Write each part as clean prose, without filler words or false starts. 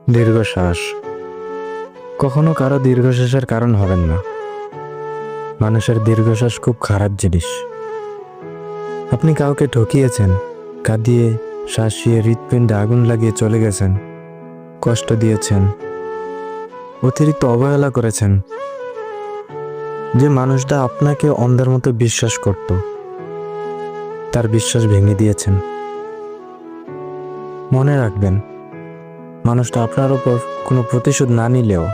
দীর্ঘশ্বাস কখনো কারো দীর্ঘশ্বাসের কারণ হবেন না। মানুষের দীর্ঘশ্বাস খুব খারাপ জিনিস। আপনি কাউকে ঠকিয়েছেন, কাঁদিয়ে শাসিয়ে হৃৎপিণ্ডে আগুন লাগিয়ে চলে গেছেন, কষ্ট দিয়েছেন, অতিরিক্ত অবহেলা করেছেন। যে মানুষটা আপনাকে অন্ধের মতো বিশ্বাস করত, তার বিশ্বাস ভেঙে দিয়েছেন। মনে রাখবেন, মানুষটা আপনার ওপর কোনো প্রতিশোধ না নিলেও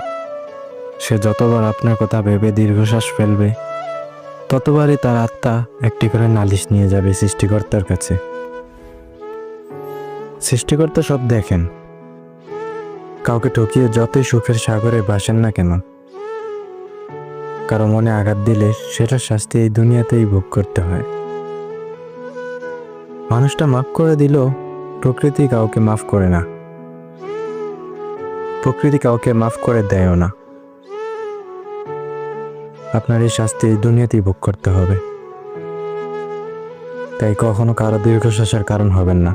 সে যতবার আপনার কথা ভেবে দীর্ঘশ্বাস ফেলবে, ততবারই তার আত্মা একটি করে নালিশ নিয়ে যাবে সৃষ্টিকর্তার কাছে। সৃষ্টিকর্তা সব দেখেন। কাউকে ঠকিয়ে যতই সুখের সাগরে ভাসেন না কেন, কারো মনে আঘাত দিলে সেটার শাস্তি এই দুনিয়াতেই ভোগ করতে হয়। মানুষটা মাফ করে দিলেও প্রকৃতি কাউকে মাফ করে না, প্রকৃতি কাউকে মাফ করে দেয়ও না। আপনার এই শাস্তি এই দুনিয়াতেই ভোগ করতে হবে। তাই কখনো কারো দীর্ঘশ্বাসের কারণ হবেন না।